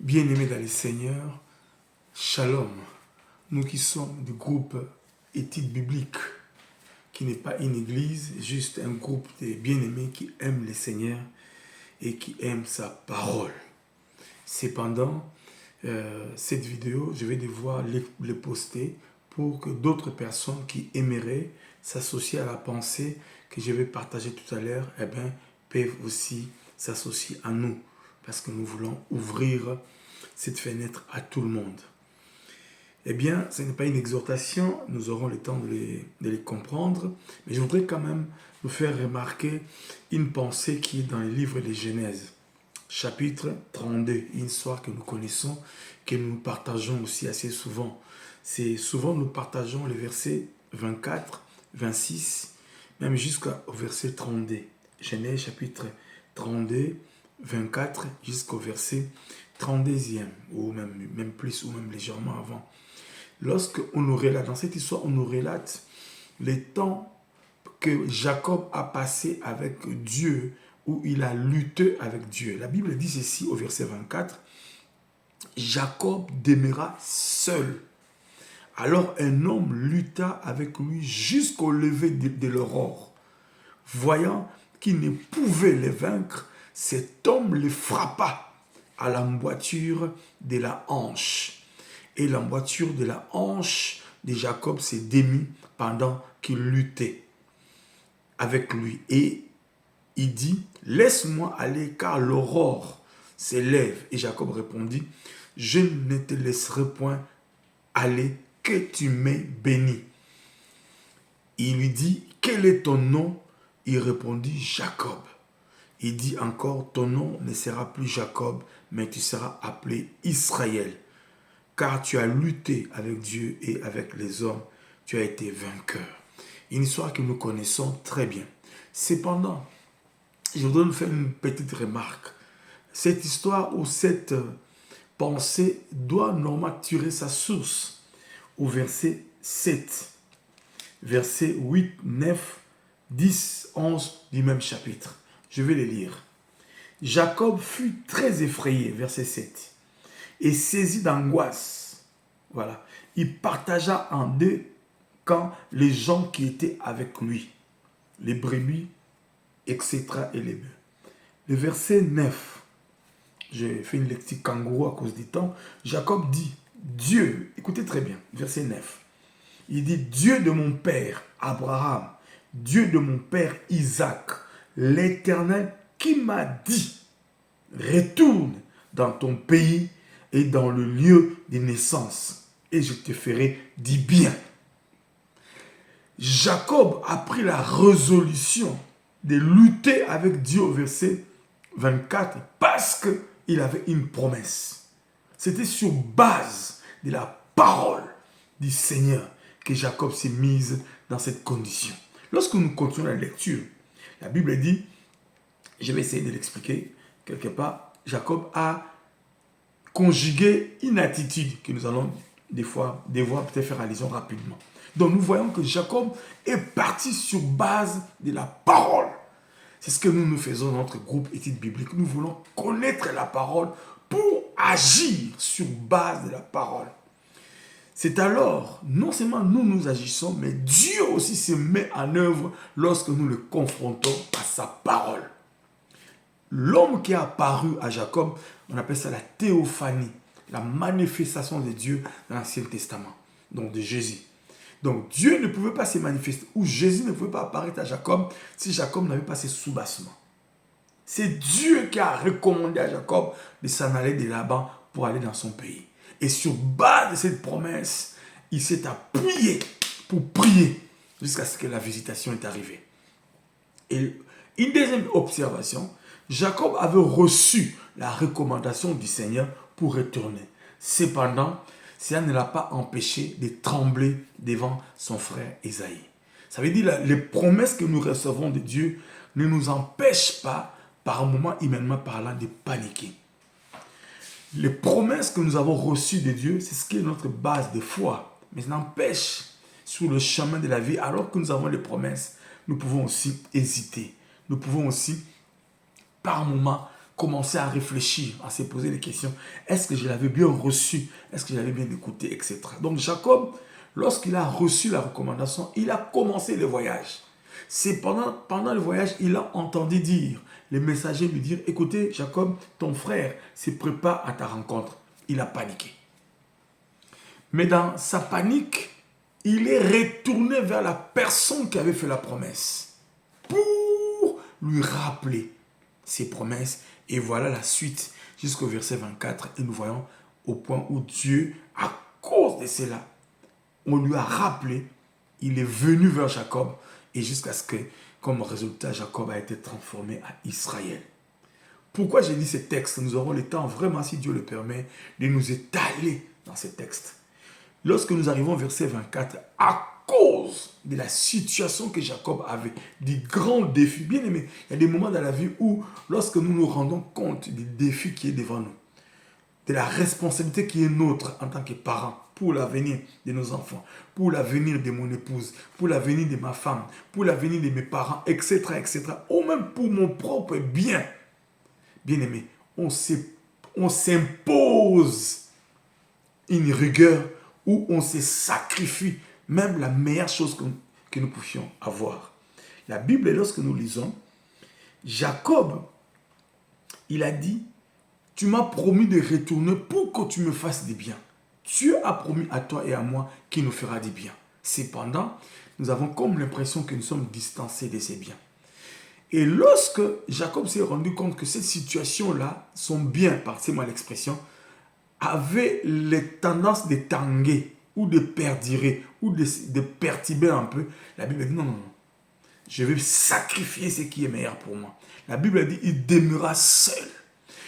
Bien-aimés dans le Seigneur, Shalom. Nous qui sommes du groupe Études bibliques, qui n'est pas une église, juste un groupe de bien-aimés qui aiment le Seigneur et qui aiment sa parole. Cependant, cette vidéo, je vais devoir le poster pour que d'autres personnes qui aimeraient s'associer à la pensée que je vais partager tout à l'heure, peuvent aussi s'associer à nous. Parce que nous voulons ouvrir cette fenêtre à tout le monde. Eh bien, ce n'est pas une exhortation, nous aurons le temps de les comprendre, mais je voudrais quand même vous faire remarquer une pensée qui est dans le livre de Genèse, chapitre 32, une histoire que nous connaissons, que nous partageons aussi assez souvent. C'est souvent nous partageons les versets 24, 26, même jusqu'au verset 32. Genèse chapitre 32, 24 jusqu'au verset 32e, ou même plus, ou même légèrement avant. Lorsque on nous relate, dans cette histoire, on nous relate les temps que Jacob a passé avec Dieu, où il a lutté avec Dieu. La Bible dit ceci au verset 24, Jacob demeura seul. Alors un homme lutta avec lui jusqu'au lever de l'aurore. Voyant qu'il ne pouvait les vaincre, cet homme le frappa à l'emboîture de la hanche. Et l'emboîture de la hanche de Jacob s'est démise pendant qu'il luttait avec lui. Et il dit, laisse-moi aller car l'aurore s'élève. Et Jacob répondit, je ne te laisserai point aller que tu m'aies béni. Il lui dit, quel est ton nom? Il répondit, Jacob. Il dit encore, ton nom ne sera plus Jacob, mais tu seras appelé Israël. Car tu as lutté avec Dieu et avec les hommes, tu as été vainqueur. Une histoire que nous connaissons très bien. Cependant, je voudrais nous faire une petite remarque. Cette histoire ou cette pensée doit normalement tirer sa source au verset 7. Versets 8, 9, 10, 11 du même chapitre. Je vais les lire. Jacob fut très effrayé, verset 7, et saisi d'angoisse. Voilà. Il partagea en deux camps les gens qui étaient avec lui, les brebis, etc. et les bœufs. Le verset 9, j'ai fait une lecture kangourou à cause du temps. Jacob dit, Dieu, écoutez très bien, verset 9. Il dit, Dieu de mon père Abraham, Dieu de mon père Isaac, l'Éternel qui m'a dit, retourne dans ton pays et dans le lieu de naissance, et je te ferai du bien. Jacob a pris la résolution de lutter avec Dieu au verset 24 parce qu'il avait une promesse. C'était sur base de la parole du Seigneur que Jacob s'est mise dans cette condition. Lorsque nous continuons la lecture, la Bible dit, je vais essayer de l'expliquer quelque part, Jacob a conjugué une attitude que nous allons des fois devoir peut-être faire allusion rapidement. Donc nous voyons que Jacob est parti sur base de la parole. C'est ce que nous faisons dans notre groupe études bibliques. Nous voulons connaître la parole pour agir sur base de la parole. C'est alors, non seulement nous agissons, mais Dieu aussi se met en œuvre lorsque nous le confrontons à sa parole. L'homme qui a apparu à Jacob, on appelle ça la théophanie, la manifestation de Dieu dans l'Ancien Testament, donc de Jésus. Donc Dieu ne pouvait pas se manifester, ou Jésus ne pouvait pas apparaître à Jacob si Jacob n'avait pas ses soubassements. C'est Dieu qui a recommandé à Jacob de s'en aller de là-bas pour aller dans son pays. Et sur base de cette promesse, il s'est appuyé pour prier jusqu'à ce que la visitation est arrivée. Et une deuxième observation, Jacob avait reçu la recommandation du Seigneur pour retourner. Cependant, cela ne l'a pas empêché de trembler devant son frère Ésaïe. Ça veut dire que les promesses que nous recevons de Dieu ne nous empêchent pas, par un moment humainement parlant, de paniquer. Les promesses que nous avons reçues de Dieu, c'est ce qui est notre base de foi. Mais ça n'empêche, sur le chemin de la vie, alors que nous avons les promesses, nous pouvons aussi hésiter. Nous pouvons aussi, par moment, commencer à réfléchir, à se poser des questions. Est-ce que je l'avais bien reçu? Est-ce que je l'avais bien écouté, etc. Donc Jacob, lorsqu'il a reçu la recommandation, il a commencé le voyage. C'est pendant le voyage, il a entendu dire, les messagers lui dire, écoutez Jacob, ton frère se prépare à ta rencontre. Il a paniqué. Mais dans sa panique, il est retourné vers la personne qui avait fait la promesse pour lui rappeler ses promesses. Et voilà la suite jusqu'au verset 24. Et nous voyons au point où Dieu, à cause de cela, on lui a rappelé, il est venu vers Jacob et jusqu'à ce que, comme résultat, Jacob a été transformé à Israël. Pourquoi j'ai dit ces textes? Nous aurons le temps, vraiment, si Dieu le permet, de nous étaler dans ces textes. Lorsque nous arrivons au verset 24, à cause de la situation que Jacob avait, des grands défis, bien aimé, il y a des moments dans la vie où, lorsque nous nous rendons compte des défis qui est devant nous, de la responsabilité qui est nôtre en tant que parents, pour l'avenir de nos enfants, pour l'avenir de mon épouse, pour l'avenir de ma femme, pour l'avenir de mes parents, etc., etc., ou même pour mon propre bien, bien aimé, on s'impose une rigueur où on se sacrifie même la meilleure chose que nous pouvions avoir. La Bible, lorsque nous lisons, Jacob, il a dit, tu m'as promis de retourner pour que tu me fasses des biens. Dieu a promis à toi et à moi qu'il nous fera des biens. Cependant, nous avons comme l'impression que nous sommes distancés de ces biens. Et lorsque Jacob s'est rendu compte que cette situation-là, son bien, passez-moi l'expression, avait les tendances de tanguer ou de perdurer ou de perturber un peu, la Bible dit non, non, non. Je vais sacrifier ce qui est meilleur pour moi. La Bible dit il demeura seul.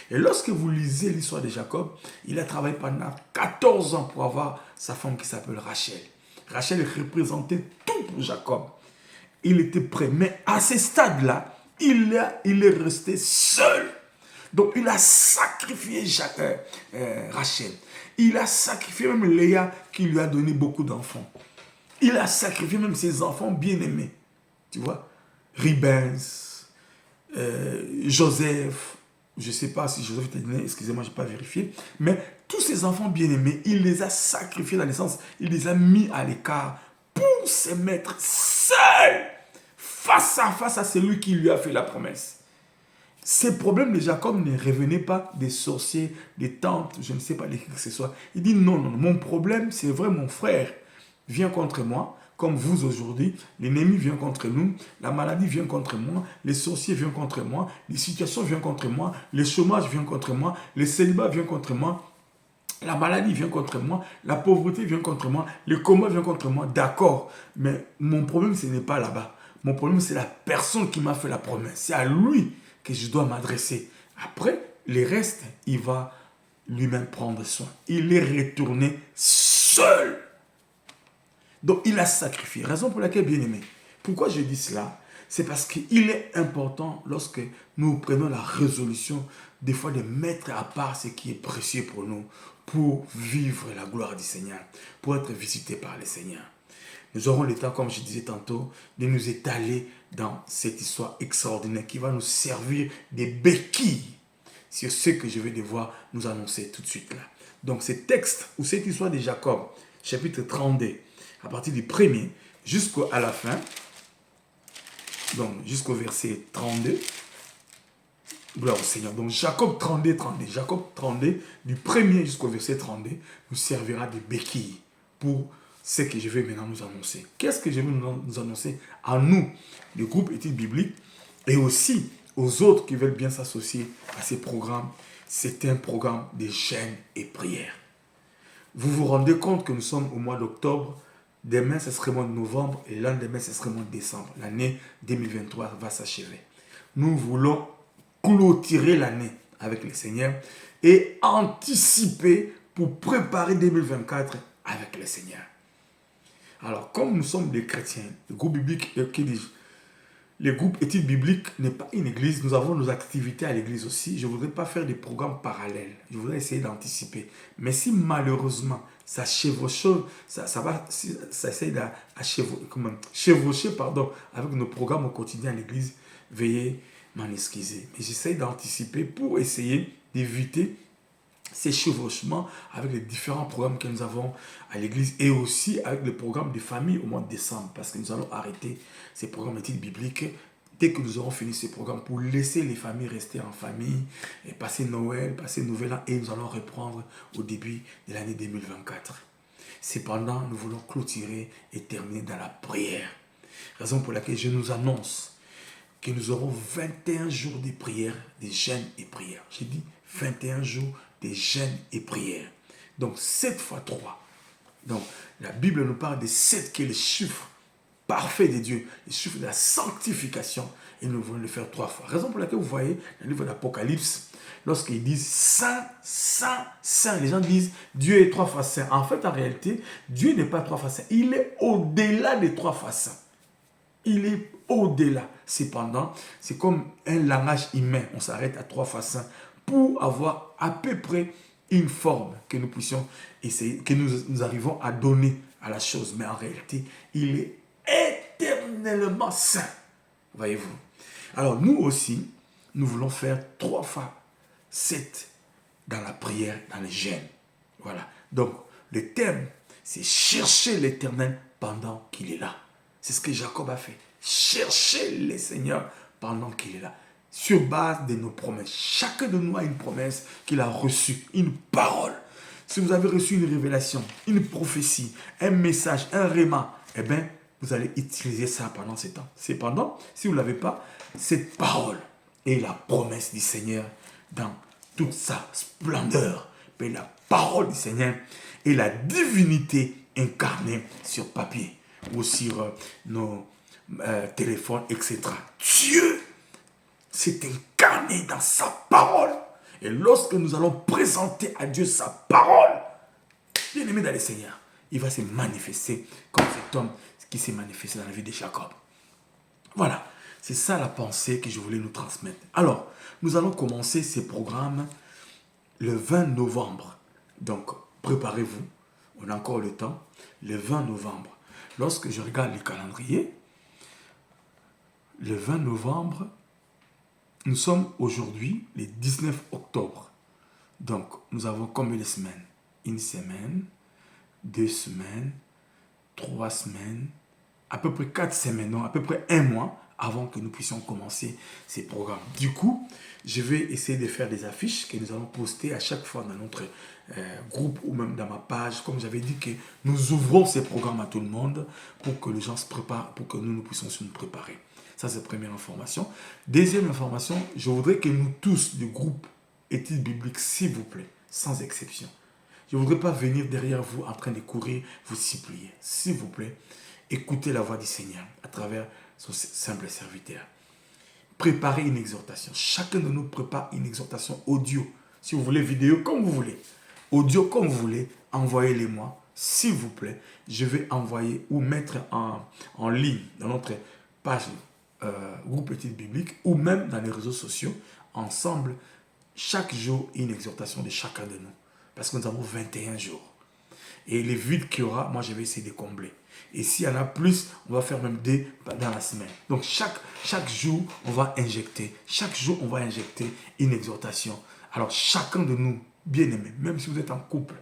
Et lorsque vous lisez l'histoire de Jacob, il a travaillé pendant 14 ans pour avoir sa femme qui s'appelle Rachel. Rachel représentait tout pour Jacob. Il était prêt, mais à ce stade-là, il est resté seul. Donc il a sacrifié Rachel. Il a sacrifié même Léa qui lui a donné beaucoup d'enfants. Il a sacrifié même ses enfants bien-aimés. Tu vois, Rubens, Joseph, je ne sais pas si Joseph était né, excusez-moi, je n'ai pas vérifié, mais tous ces enfants bien-aimés, il les a sacrifiés à la naissance, il les a mis à l'écart pour se mettre seul face à celui qui lui a fait la promesse. Ces problèmes de Jacob ne revenaient pas des sorciers, des tantes, je ne sais pas de qui que ce soit. Il dit non, non, mon problème, c'est vrai, mon frère vient contre moi, comme vous aujourd'hui, l'ennemi vient contre nous, la maladie vient contre moi, les sorciers viennent contre moi, les situations viennent contre moi, le chômage vient contre moi, le célibat vient contre moi, la maladie vient contre moi, la pauvreté vient contre moi, le coma vient contre moi, d'accord, mais mon problème, ce n'est pas là-bas. Mon problème, c'est la personne qui m'a fait la promesse. C'est à lui que je dois m'adresser. Après, les restes, il va lui-même prendre soin. Il est retourné seul. Donc, il a sacrifié. Raison pour laquelle, bien aimé, pourquoi je dis cela? C'est parce qu'il est important, lorsque nous prenons la résolution, des fois de mettre à part ce qui est précieux pour nous, pour vivre la gloire du Seigneur, pour être visité par le Seigneur. Nous aurons le temps, comme je disais tantôt, de nous étaler dans cette histoire extraordinaire qui va nous servir des béquilles sur ce que je vais devoir nous annoncer tout de suite là. Donc, ce texte ou cette histoire de Jacob, chapitre 32, à partir du premier jusqu'à la fin, donc jusqu'au verset 32, gloire au Seigneur. Donc Jacob 32, 32, Jacob 32, du premier jusqu'au verset 32, nous servira de béquille pour ce que je vais maintenant nous annoncer. Qu'est-ce que je vais nous annoncer à nous, le groupe études bibliques, et aussi aux autres qui veulent bien s'associer à ces programmes? C'est un programme de jeûne et prière. Vous vous rendez compte que nous sommes au mois d'octobre. Demain, ce serait le mois de novembre et le lendemain, ce serait le mois de décembre. L'année 2023 va s'achever. Nous voulons clôturer l'année avec le Seigneur et anticiper pour préparer 2024 avec le Seigneur. Alors, comme nous sommes des chrétiens, le groupe biblique, le groupe études bibliques n'est pas une église. Nous avons nos activités à l'église aussi. Je ne voudrais pas faire des programmes parallèles. Je voudrais essayer d'anticiper. Mais si malheureusement, ça chevauche, ça essaie de chevaucher avec nos programmes au quotidien à l'église, veuillez m'en excuser. Mais j'essaie d'anticiper pour essayer d'éviter ces chevauchements avec les différents programmes que nous avons à l'église et aussi avec le programme de famille au mois de décembre, parce que nous allons arrêter ces programmes d'études bibliques dès que nous aurons fini ce programme pour laisser les familles rester en famille et passer Noël, passer Nouvel An, et nous allons reprendre au début de l'année 2024. Cependant, nous voulons clôturer et terminer dans la prière. Raison pour laquelle je nous annonce que nous aurons 21 jours de prière, de jeûne et prière. J'ai dit 21 jours de jeûne et prière. Donc 7 fois 3. Donc la Bible nous parle de 7 qui est le chiffre parfait de Dieu, le chiffre de la sanctification. Et nous voulons le faire 3 fois. Raison pour laquelle vous voyez dans le livre d'Apocalypse, lorsqu'ils disent Saint, Saint, Saint, les gens disent Dieu est 3 fois Saint. En fait, en réalité, Dieu n'est pas 3 fois Saint. Il est au-delà des 3 fois Saint. Il est au-delà. Cependant, c'est comme un langage humain. On s'arrête à 3 fois Saint pour avoir à peu près une forme que nous puissions essayer, que nous arrivons à donner à la chose. Mais en réalité, il est éternellement saint. Voyez-vous. Alors nous aussi, nous voulons faire 3 fois 7 dans la prière, dans le jeûne. Voilà. Donc, le thème, c'est chercher l'Éternel pendant qu'il est là. C'est ce que Jacob a fait. Chercher le Seigneur pendant qu'il est là. Sur base de nos promesses. Chacun de nous a une promesse qu'il a reçue, une parole. Si vous avez reçu une révélation, une prophétie, un message, un réma, eh bien, vous allez utiliser ça pendant ce temps. Cependant, si vous ne l'avez pas, cette parole est la promesse du Seigneur dans toute sa splendeur. Mais la parole du Seigneur est la divinité incarnée sur papier ou sur nos téléphones, etc. Dieu s'est incarné dans sa parole. Et lorsque nous allons présenter à Dieu sa parole, bien aimé dans le Seigneur, il va se manifester comme cet homme qui s'est manifesté dans la vie de Jacob. Voilà, c'est ça la pensée que je voulais nous transmettre. Alors, nous allons commencer ces programmes le 20 novembre. Donc, préparez-vous, on a encore le temps, le 20 novembre. Lorsque je regarde le calendrier, le 20 novembre, nous sommes aujourd'hui le 19 octobre. Donc, nous avons combien de semaines? Une semaine, 2 semaines, 3 semaines, à peu près 4 semaines, non, à peu près 1 mois avant que nous puissions commencer ces programmes. Du coup, je vais essayer de faire des affiches que nous allons poster à chaque fois dans notre groupe ou même dans ma page. Comme j'avais dit que nous ouvrons ces programmes à tout le monde pour que les gens se préparent, pour que nous puissions nous préparer. Ça, c'est la première information. Deuxième information, je voudrais que nous tous, du groupe Études bibliques, s'il vous plaît, sans exception, je ne voudrais pas venir derrière vous en train de courir, vous supplier. S'il vous plaît, écoutez la voix du Seigneur à travers son simple serviteur. Préparez une exhortation. Chacun de nous prépare une exhortation audio. Si vous voulez vidéo, comme vous voulez. Audio, comme vous voulez. Envoyez-les-moi. S'il vous plaît, je vais envoyer ou mettre en ligne dans notre page groupe études bibliques ou même dans les réseaux sociaux, ensemble, chaque jour, une exhortation de chacun de nous. Parce que nous avons 21 jours. Et les vides qu'il y aura, moi, je vais essayer de combler. Et s'il y en a plus, on va faire même 2 dans la semaine. Donc, chaque jour, on va injecter. Chaque jour, on va injecter une exhortation. Alors, chacun de nous, bien-aimés, même si vous êtes en couple,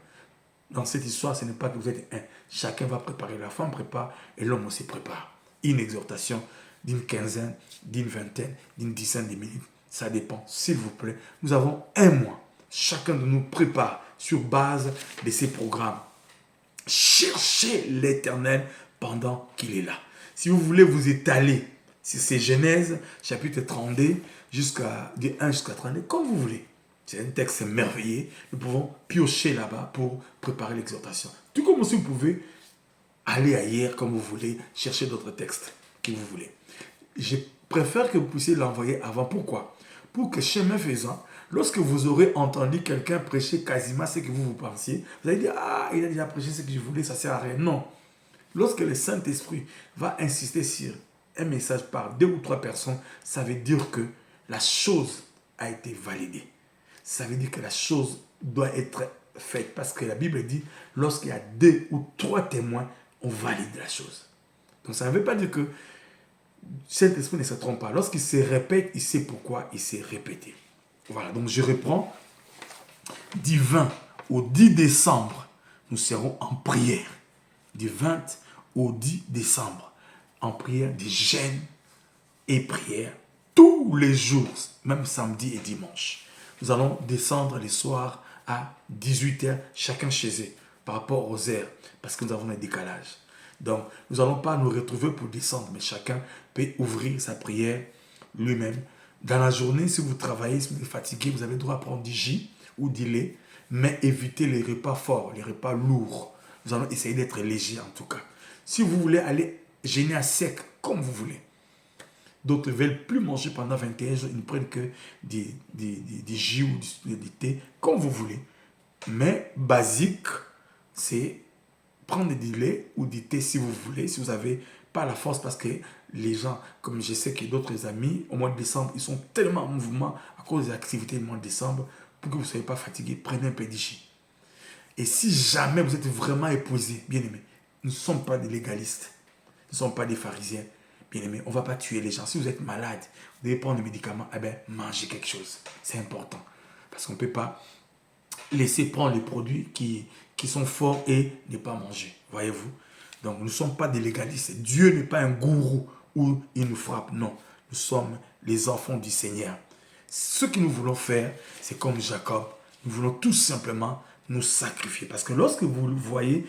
dans cette histoire, ce n'est pas que vous êtes un. Chacun va préparer. La femme prépare et l'homme aussi prépare. Une exhortation d'une quinzaine, d'une vingtaine, d'une dizaine de minutes. Ça dépend, s'il vous plaît. Nous avons 1 mois. Chacun de nous prépare sur base de ces programmes. Cherchez l'Éternel pendant qu'il est là. Si vous voulez vous étaler, si c'est Genèse, chapitre 32, de 1 jusqu'à 32, comme vous voulez. C'est un texte merveilleux. Nous pouvons piocher là-bas pour préparer l'exhortation. Tout comme aussi vous pouvez aller ailleurs comme vous voulez, chercher d'autres textes que vous voulez. Je préfère que vous puissiez l'envoyer avant. Pourquoi? Pour que chemin faisant, lorsque vous aurez entendu quelqu'un prêcher quasiment ce que vous pensiez, vous allez dire, ah, il a déjà prêché ce que je voulais, ça ne sert à rien. Non. Lorsque le Saint-Esprit va insister sur un message par 2 ou 3 personnes, ça veut dire que la chose a été validée. Ça veut dire que la chose doit être faite. Parce que la Bible dit, lorsqu'il y a 2 ou 3 témoins, on valide la chose. Donc ça ne veut pas dire que Saint-Esprit ne se trompe pas. Lorsqu'il se répète, il sait pourquoi il s'est répété. Voilà, donc je reprends. Du 20 au 10 décembre, nous serons en prière. Du 20 au 10 décembre, en prière de jeûne et prière tous les jours, même samedi et dimanche. Nous allons descendre les soirs à 18h, chacun chez eux, par rapport aux heures, parce que nous avons un décalage. Donc, nous n'allons pas nous retrouver pour descendre, mais chacun peut ouvrir sa prière lui-même. Dans la journée, si vous travaillez, si vous êtes fatigué, vous avez le droit à prendre du jus ou du lait, mais évitez les repas forts, les repas lourds. Nous allons essayer d'être légers en tout cas. Si vous voulez aller jeûner à sec, comme vous voulez. D'autres ne veulent plus manger pendant 21 jours, ils ne prennent que des jus ou du thé, comme vous voulez. Mais basique, c'est prendre du lait ou du thé si vous voulez, si vous n'avez pas la force, parce que les gens, comme je sais que d'autres amis, au mois de décembre, ils sont tellement en mouvement à cause des activités du mois de décembre, pour que vous ne soyez pas fatigué, prenez un peu de jus. Et si jamais vous êtes vraiment épousé, bien aimé, nous ne sommes pas des légalistes, nous ne sommes pas des pharisiens, bien aimé, on ne va pas tuer les gens. Si vous êtes malade, vous devez prendre des médicaments, eh bien, mangez quelque chose. C'est important. Parce qu'on ne peut pas laisser prendre les produits qui sont forts et ne pas manger. Voyez-vous? Donc, nous ne sommes pas des légalistes. Dieu n'est pas un gourou où il nous frappe. Non, nous sommes les enfants du Seigneur. Ce que nous voulons faire, c'est comme Jacob. Nous voulons tout simplement nous sacrifier. Parce que lorsque vous le voyez,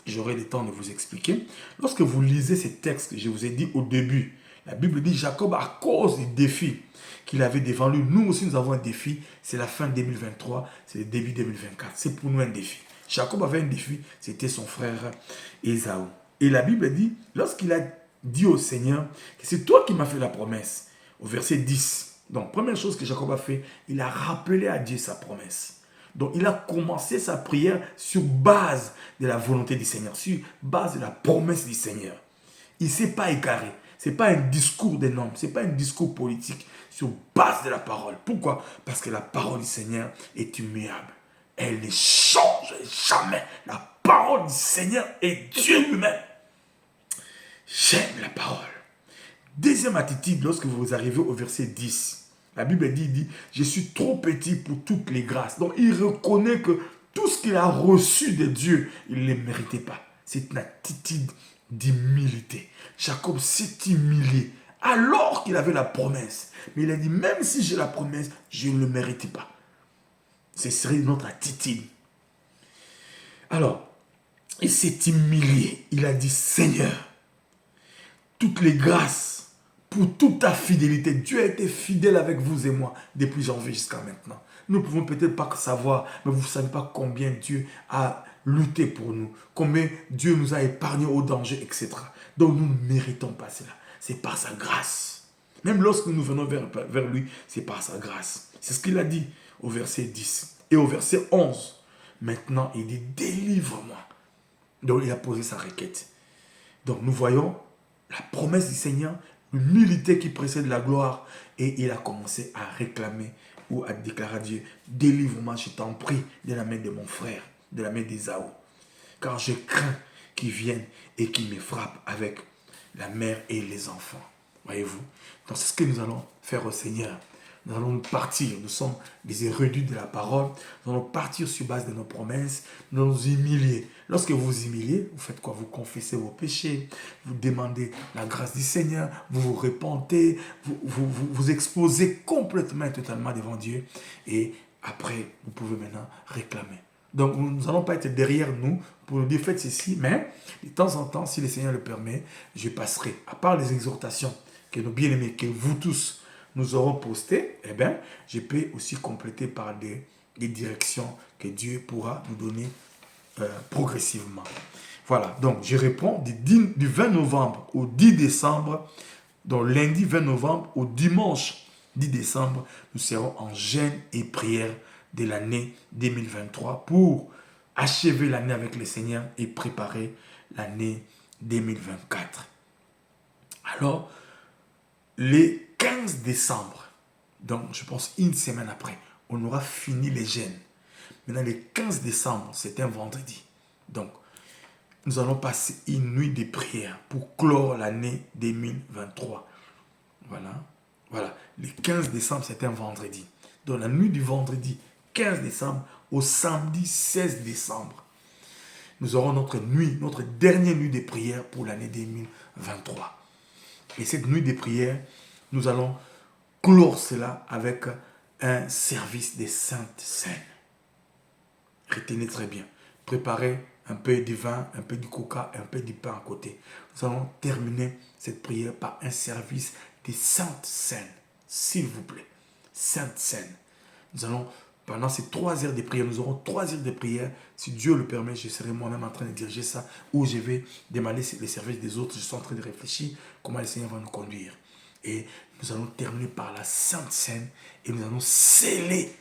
j'aurai le temps de vous expliquer. Lorsque vous lisez ces textes que je vous ai dit au début, la Bible dit Jacob, à cause du défi qu'il avait devant lui, nous aussi nous avons un défi. C'est la fin 2023, c'est le début 2024. C'est pour nous un défi. Jacob avait un défi, c'était son frère Ésaü. Et la Bible dit, lorsqu'il a dit au Seigneur que c'est toi qui m'as fait la promesse, au verset 10. Donc, première chose que Jacob a fait, il a rappelé à Dieu sa promesse. Donc, il a commencé sa prière sur base de la volonté du Seigneur, sur base de la promesse du Seigneur. Il ne s'est pas égaré. Ce n'est pas un discours des hommes, ce n'est pas un discours politique, sur base de la parole. Pourquoi? Parce que la parole du Seigneur est immuable. Elle ne change jamais. La parole du Seigneur est Dieu lui-même. J'aime la parole. Deuxième attitude, lorsque vous arrivez au verset 10, la Bible dit, je suis trop petit pour toutes les grâces. Donc il reconnaît que tout ce qu'il a reçu de Dieu, il ne le méritait pas. C'est une attitude d'humilité. Jacob s'est humilié alors qu'il avait la promesse. Mais il a dit, même si j'ai la promesse, je ne le méritais pas. Ce serait notre attitude. Alors, il s'est humilié. Il a dit, Seigneur, toutes les grâces pour toute ta fidélité. Dieu a été fidèle avec vous et moi depuis janvier jusqu'à maintenant. Nous ne pouvons peut-être pas savoir, mais vous ne savez pas combien Dieu a lutté pour nous, combien Dieu nous a épargnés au danger, etc. Donc nous ne méritons pas cela. C'est par sa grâce. Même lorsque nous venons vers lui, c'est par sa grâce. C'est ce qu'il a dit au verset 10. Et au verset 11, maintenant il dit, délivre-moi. Donc il a posé sa requête. Donc nous voyons la promesse du Seigneur, l'humilité qui précède la gloire. Et il a commencé à réclamer ou à déclarer à Dieu, délivre-moi, je t'en prie, de la main de mon frère, de la main d'Ésaü. Car je crains qu'il vienne et qu'il me frappe avec la mère et les enfants. Voyez-vous? Donc c'est ce que nous allons faire au Seigneur. Nous allons partir. Nous sommes des érudits de la parole. Nous allons partir sur base de nos promesses. Nous allons nous humilier. Lorsque vous vous humiliez, vous faites quoi? Vous confessez vos péchés. Vous demandez la grâce du Seigneur. Vous vous repentez. Vous exposez complètement et totalement devant Dieu. Et après, vous pouvez maintenant réclamer. Donc, nous n'allons pas être derrière nous pour nous dire faites ceci. Mais de temps en temps, si le Seigneur le permet, je passerai. À part les exhortations que nos bien-aimés, que vous tous, nous aurons posté, eh bien, je peux aussi compléter par des directions que Dieu pourra nous donner progressivement. Voilà, donc je réponds du 20 novembre au 10 décembre, donc lundi 20 novembre au dimanche 10 décembre, nous serons en jeûne et prière de l'année 2023 pour achever l'année avec le Seigneur et préparer l'année 2024. Alors, les 15 décembre, donc je pense une semaine après, on aura fini les jeûnes. Maintenant, le 15 décembre, c'est un vendredi. Donc, nous allons passer une nuit de prière pour clore l'année 2023. Voilà. Voilà. Le 15 décembre, c'était un vendredi. Donc la nuit du vendredi 15 décembre au samedi 16 décembre, nous aurons notre nuit, notre dernière nuit de prière pour l'année 2023. Et cette nuit de prière, nous allons clore cela avec un service des Saintes Seines. Retenez très bien. Préparez un peu de vin, un peu de coca et un peu de pain à côté. Nous allons terminer cette prière par un service des Saintes Seines. S'il vous plaît. Saintes Seines. Nous allons, pendant ces 3 heures de prière, nous aurons 3 heures de prière. Si Dieu le permet, je serai moi-même en train de diriger ça, ou je vais demander les services des autres. Je suis en train de réfléchir comment le Seigneur va nous conduire. Et nous allons terminer par la Sainte Seine et nous allons sceller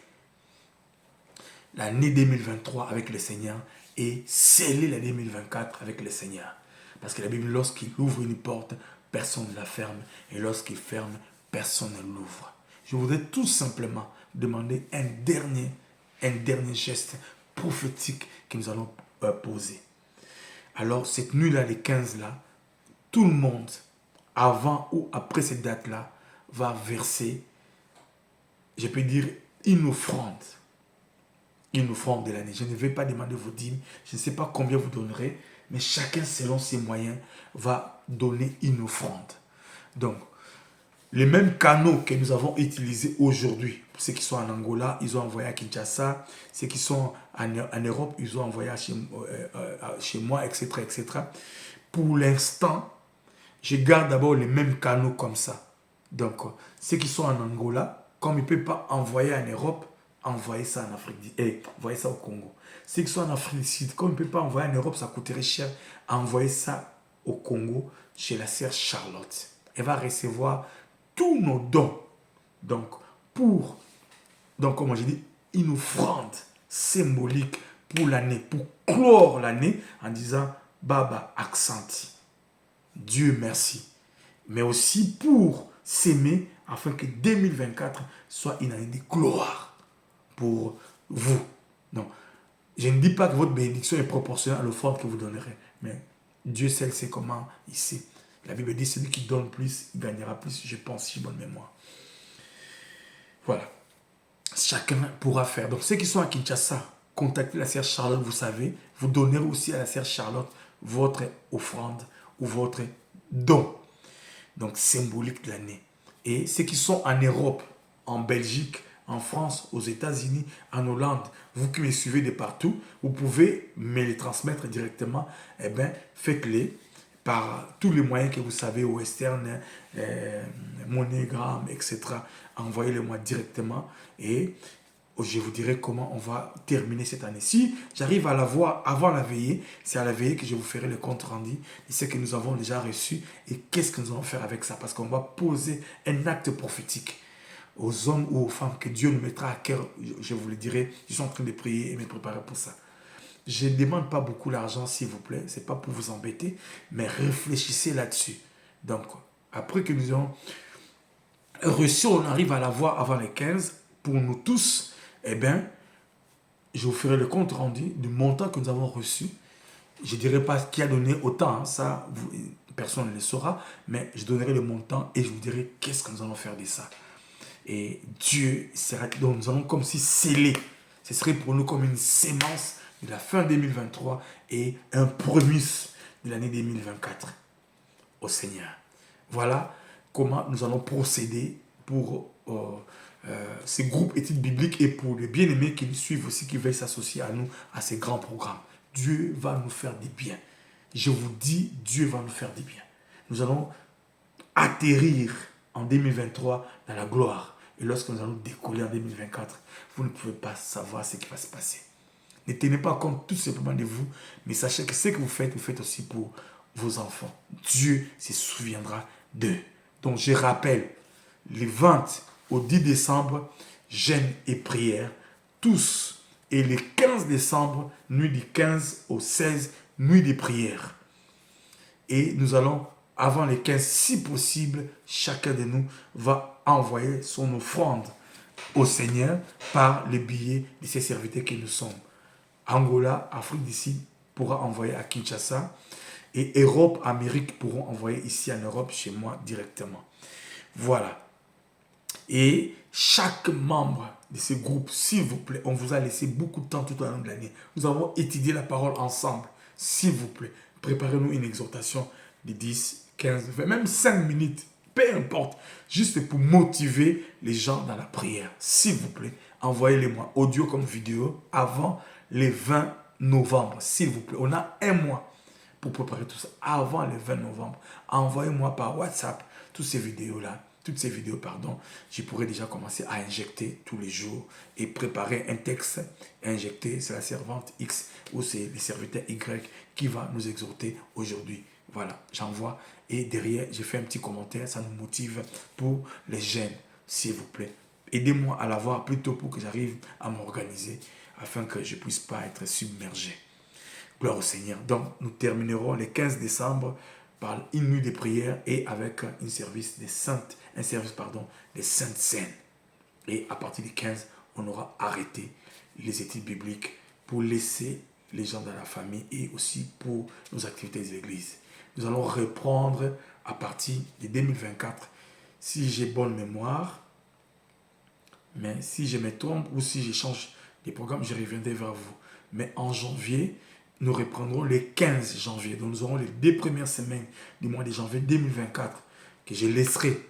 l'année 2023 avec le Seigneur et sceller l'année 2024 avec le Seigneur. Parce que la Bible, lorsqu'il ouvre une porte, personne ne la ferme. Et lorsqu'il ferme, personne ne l'ouvre. Je voudrais tout simplement demander un dernier geste prophétique que nous allons poser. Alors, cette nuit-là, les 15-là, tout le monde, avant ou après cette date-là, va verser, je peux dire, une offrande de l'année. Je ne vais pas demander vos dîmes, je ne sais pas combien vous donnerez, mais chacun selon ses moyens va donner une offrande. Donc, les mêmes canaux que nous avons utilisés aujourd'hui, pour ceux qui sont en Angola, ils ont envoyé à Kinshasa, ceux qui sont en Europe, ils ont envoyé chez moi, etc., etc. Pour l'instant, je garde d'abord les mêmes canaux comme ça. Donc, ceux qui sont en Angola, comme ils ne peuvent pas envoyer en Europe, envoyez ça en Afrique, envoyez ça au Congo. Ceux qui sont en Afrique du Sud, comme ils ne peuvent pas envoyer en Europe, ça coûterait cher, envoyez ça au Congo, chez la sœur Charlotte. Elle va recevoir tous nos dons. Donc, comme j'ai dit, une offrande symbolique pour l'année, pour clore l'année en disant Baba Aksanti. Dieu merci. Mais aussi pour s'aimer afin que 2024 soit une année de gloire pour vous. Donc, je ne dis pas que votre bénédiction est proportionnelle à l'offrande que vous donnerez, mais Dieu seul sait comment il sait. La Bible dit celui qui donne plus, il gagnera plus, je pense, si bonne mémoire. Voilà. Chacun pourra faire. Donc, ceux qui sont à Kinshasa, contactez la sœur Charlotte, vous savez. Vous donnerez aussi à la sœur Charlotte votre offrande ou votre don. Donc, symbolique de l'année. Et ceux qui sont en Europe, en Belgique, en France, aux États-Unis, en Hollande, vous qui me suivez de partout, vous pouvez me les transmettre directement. Eh bien, faites-les par tous les moyens que vous savez, Western, MoneyGram, etc. Envoyez-les-moi directement et je vous dirai comment on va terminer cette année. Si j'arrive à la voir avant la veillée, c'est à la veillée que je vous ferai le compte rendu de ce que nous avons déjà reçu et qu'est-ce que nous allons faire avec ça. Parce qu'on va poser un acte prophétique aux hommes ou aux femmes que Dieu nous mettra à cœur. Je vous le dirai, je suis en train de prier et me préparer pour ça. Je ne demande pas beaucoup d'argent, s'il vous plaît. Ce n'est pas pour vous embêter, mais réfléchissez là-dessus. Donc, après que nous avons reçu, on arrive à la voir avant les 15, pour nous tous, eh bien, je vous ferai le compte rendu du montant que nous avons reçu. Je ne dirai pas qui a donné autant, hein, ça, personne ne le saura, mais je donnerai le montant et je vous dirai qu'est-ce que nous allons faire de ça. Et Dieu sera, donc nous allons comme si sceller. Ce serait pour nous comme une sémence de la fin 2023 et un prémisse de l'année 2024 au Seigneur. Voilà comment nous allons procéder pour ces groupes études bibliques et pour les bien-aimés qui nous suivent aussi, qui veulent s'associer à nous, à ces grands programmes. Dieu va nous faire du bien. Je vous dis, Dieu va nous faire du bien. Nous allons atterrir en 2023 dans la gloire. Et lorsque nous allons décoller en 2024, vous ne pouvez pas savoir ce qui va se passer. Ne tenez pas compte tout simplement de vous, mais sachez que ce que vous faites aussi pour vos enfants. Dieu se souviendra d'eux. Donc je rappelle, les 20 au 10 décembre, jeûne et prière, tous. Et le 15 décembre, nuit du 15 au 16, nuit de prière. Et nous allons, avant les 15, si possible, chacun de nous va envoyer son offrande au Seigneur par le billet de ses serviteurs que nous sommes. Angola, Afrique du Sud pourra envoyer à Kinshasa et Europe, Amérique pourront envoyer ici en Europe, chez moi directement. Voilà. Et chaque membre de ce groupe, s'il vous plaît, on vous a laissé beaucoup de temps tout au long de l'année. Nous avons étudié la parole ensemble. S'il vous plaît, préparez-nous une exhortation de 10, 15, 20, même 5 minutes. Peu importe. Juste pour motiver les gens dans la prière. S'il vous plaît, envoyez-les-moi, audio comme vidéo, avant le 20 novembre. S'il vous plaît, on a un mois pour préparer tout ça. Avant le 20 novembre, envoyez-moi par WhatsApp toutes ces vidéos-là. Je pourrais déjà commencer à injecter tous les jours et préparer un texte. Injecter, c'est la servante X ou c'est le serviteur Y qui va nous exhorter aujourd'hui. Voilà, j'envoie et derrière, je fais un petit commentaire, ça nous motive pour les jeunes, s'il vous plaît. Aidez-moi à l'avoir plus tôt pour que j'arrive à m'organiser afin que je ne puisse pas être submergé. Gloire au Seigneur. Donc, nous terminerons le 15 décembre par une nuit de prière et avec un service des saintes scènes. Et à partir du 15, on aura arrêté les études bibliques pour laisser les gens dans la famille et aussi pour nos activités des églises. Nous allons reprendre à partir de 2024, si j'ai bonne mémoire, mais si je me trompe ou si je change de programme, je reviendrai vers vous. Mais en janvier, nous reprendrons le 15 janvier. Donc nous aurons les 2 premières semaines du mois de janvier 2024 que je laisserai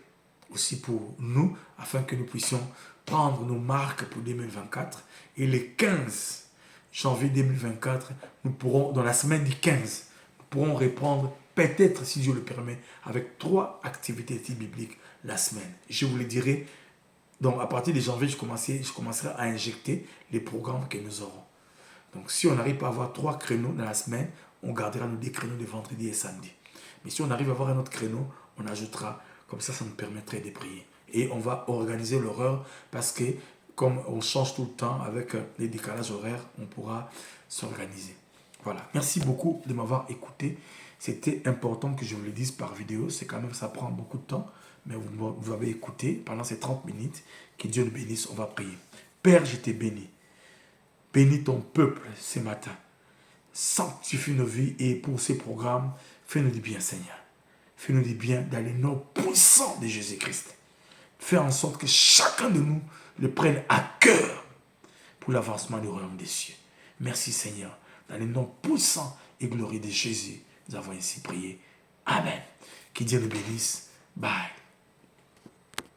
aussi pour nous afin que nous puissions prendre nos marques pour 2024. Et le 15 janvier 2024, nous pourrons, dans la semaine du 15, nous pourrons reprendre peut-être, si Dieu le permet, avec 3 activités bibliques la semaine. Je vous le dirai. Donc à partir de janvier, je commencerai à injecter les programmes que nous aurons. Donc, si on n'arrive pas à avoir 3 créneaux dans la semaine, on gardera nos 2 créneaux de vendredi et samedi. Mais si on arrive à avoir un autre créneau, on ajoutera. Comme ça nous permettrait de prier. Et on va organiser l'horaire parce que, comme on change tout le temps avec les décalages horaires, on pourra s'organiser. Voilà. Merci beaucoup de m'avoir écouté. C'était important que je vous le dise par vidéo. C'est quand même, ça prend beaucoup de temps. Mais vous avez écouté pendant ces 30 minutes. Que Dieu nous bénisse. On va prier. Père, je t'ai béni. Bénis ton peuple ce matin. Sanctifie nos vies et pour ces programmes, fais-nous du bien, Seigneur. Fais-nous du bien dans les noms puissants de Jésus-Christ. Fais en sorte que chacun de nous le prenne à cœur pour l'avancement du royaume des cieux. Merci, Seigneur. Dans les noms puissants et glorieux de Jésus, nous avons ainsi prié. Amen. Que Dieu nous bénisse. Bye.